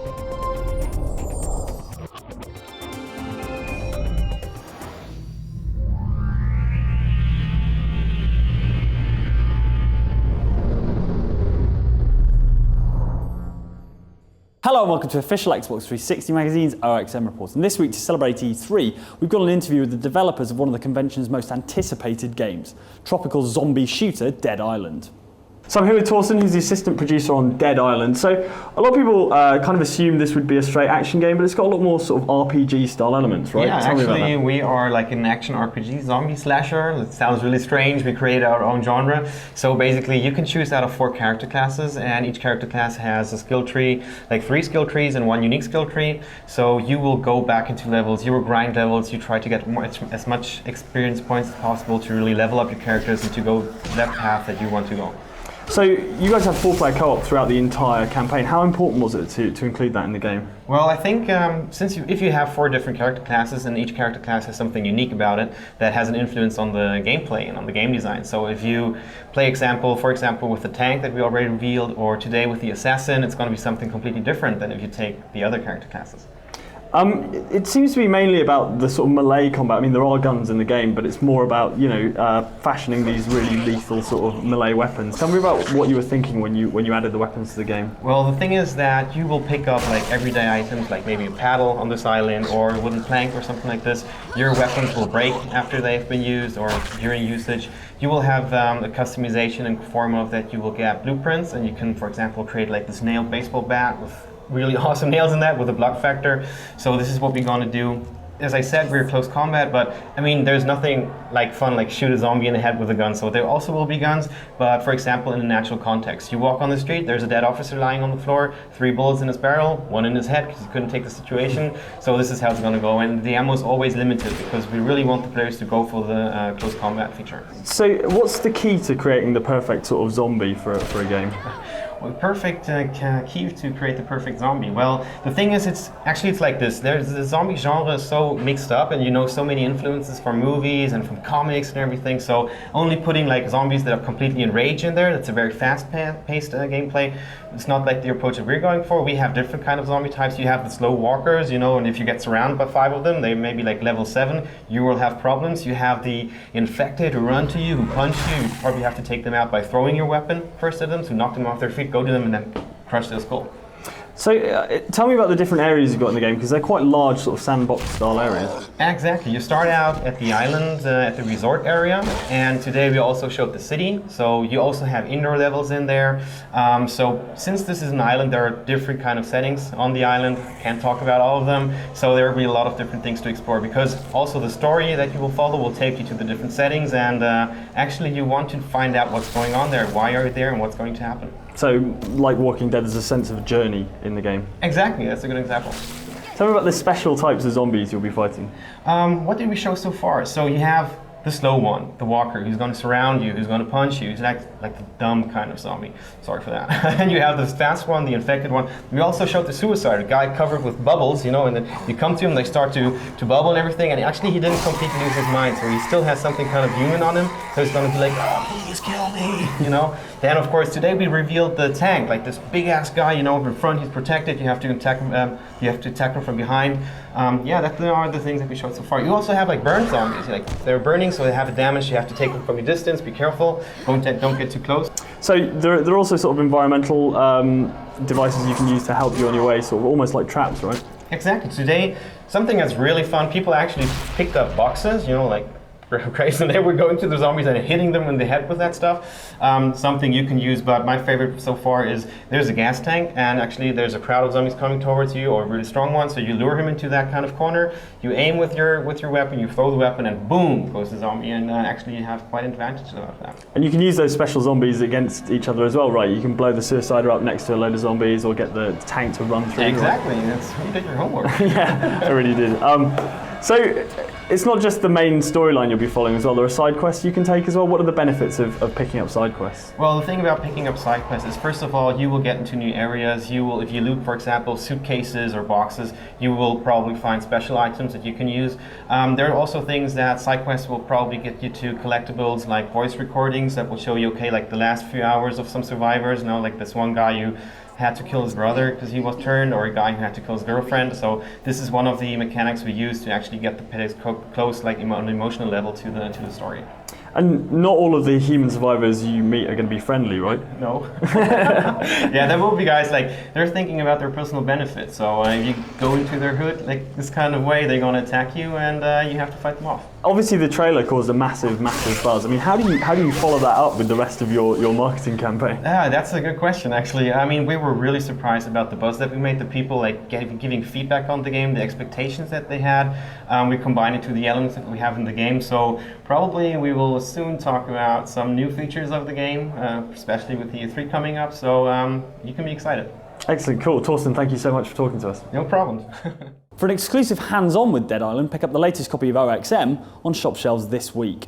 Hello and welcome to official Xbox 360 magazine's OXM report. And this week, to celebrate E3, we've got an interview with the developers of one of the convention's most anticipated games, tropical zombie shooter Dead Island. So I'm here with Torsten, who's the assistant producer on Dead Island. So a lot of people kind of assume this would be a straight action game, but it's got a lot more sort of RPG style elements, right? Yeah, actually we are like an action RPG zombie slasher. It sounds really strange. We created our own genre. So basically you can choose out of 4 character classes, and each character class has a skill tree, like 3 skill trees and 1 unique skill tree. So you will go back into levels, you will grind levels, you try to get as much experience points as possible to really level up your characters and to go that path that you want to go. So you guys have 4-player co-op throughout the entire campaign. How important was it to include that in the game? Well, I think if you have 4 different character classes and each character class has something unique about it that has an influence on the gameplay and on the game design. So if you play for example with the tank that we already revealed, or today with the assassin, it's going to be something completely different than if you take the other character classes. It seems to be mainly about the sort of melee combat. I mean, there are guns in the game, but it's more about, you know, fashioning these really lethal sort of melee weapons. Tell me about what you were thinking when you added the weapons to the game. Well, the thing is that you will pick up like everyday items, like maybe a paddle on this island or a wooden plank or something like this. Your weapons will break after they've been used or during usage. You will have a customization in form of that you will get blueprints, and you can, for example, create like this nailed baseball bat with really awesome nails in that with a block factor. So this is what we're going to do. As I said, we're close combat, but I mean, there's nothing like fun like shoot a zombie in the head with a gun. So there also will be guns, but for example, in a natural context, you walk on the street, there's a dead officer lying on the floor, 3 bullets in his barrel, 1 in his head because he couldn't take the situation. So this is how it's going to go, and the ammo is always limited because we really want the players to go for the close combat feature. So what's the key to creating the perfect sort of zombie for a game? Well, perfect key to create the perfect zombie. Well, the thing is, it's like this. The zombie genre is so mixed up, and you know, so many influences from movies and from comics and everything. So only putting like zombies that are completely enraged in there, that's a very fast-paced gameplay. It's not like the approach that we're going for. We have different kind of zombie types. You have the slow walkers, you know, and if you get surrounded by 5 of them, they may be like level 7, you will have problems. You have the infected who run to you, who punch you. You probably have to take them out by throwing your weapon first at them, to knock them off their feet, go to them and then crush their skull. So tell me about the different areas you've got in the game, because they're quite large sort of sandbox style areas. Exactly. You start out at the island, at the resort area, and today we also showed the city. So you also have indoor levels in there. So since this is an island, there are different kind of settings on the island. Can't talk about all of them. So there will be a lot of different things to explore, because also the story that you will follow will take you to the different settings, and actually you want to find out what's going on there, why are you there, and what's going to happen. So, like Walking Dead, there's a sense of journey in the game. Exactly, that's a good example. Tell me about the special types of zombies you'll be fighting. What did we show so far? So you have the slow one, the walker, who's going to surround you, who's going to punch you. He's like the dumb kind of zombie. Sorry for that. And you have the fast one, the infected one. We also showed the suicide, a guy covered with bubbles, you know, and then you come to him, they start to bubble and everything, and actually he didn't completely lose his mind, so he still has something kind of human on him, so he's going to be like, oh, please kill me, you know. Then, of course, today we revealed the tank, like this big-ass guy, you know, in front, he's protected, you have to attack him from behind. Yeah, that are the things that we showed so far. You also have like burn zombies, like they're burning, so they have a damage. You have to take them from a distance. Be careful. Don't get too close. So there are also sort of environmental devices you can use to help you on your way, sort of almost like traps, right? Exactly. Today, something that's really fun. People actually picked up boxes, you know, like crazy, and they were going to the zombies and hitting them in the head with that stuff. Something you can use, but my favorite so far is there's a gas tank, and actually there's a crowd of zombies coming towards you, or a really strong one, so you lure him into that kind of corner, you aim with your weapon, you throw the weapon, and boom goes the zombie, and actually you have quite an advantage about that. And you can use those special zombies against each other as well, right? You can blow the suicider up next to a load of zombies, or get the tank to run through. Exactly, you did your homework. Yeah, I really did. So it's not just the main storyline you'll be following as well. There are side quests you can take as well. What are the benefits of picking up side quests? Well, the thing about picking up side quests is, first of all, you will get into new areas. You will, if you loot, for example, suitcases or boxes, you will probably find special items that you can use. There are also things that side quests will probably get you to collectibles, like voice recordings that will show you, okay, like the last few hours of some survivors. You know, like this one guy who had to kill his brother because he was turned, or a guy who had to kill his girlfriend. So this is one of the mechanics we use to actually get the players close, like on an emotional level, to the story. And not all of the human survivors you meet are going to be friendly, right? No. Yeah, there will be guys like they're thinking about their personal benefits. So if you go into their hood like this kind of way, they're going to attack you, and you have to fight them off. Obviously, the trailer caused a massive buzz. I mean, how do you follow that up with the rest of your marketing campaign? That's a good question, actually. I mean, we were really surprised about the buzz that we made. The people like giving feedback on the game, the expectations that they had. We combined it to the elements that we have in the game. So probably we will soon talk about some new features of the game, especially with the E3 coming up. So you can be excited. Excellent, cool. Torsten, thank you so much for talking to us. No problem. For an exclusive hands-on with Dead Island, pick up the latest copy of OXM on shop shelves this week.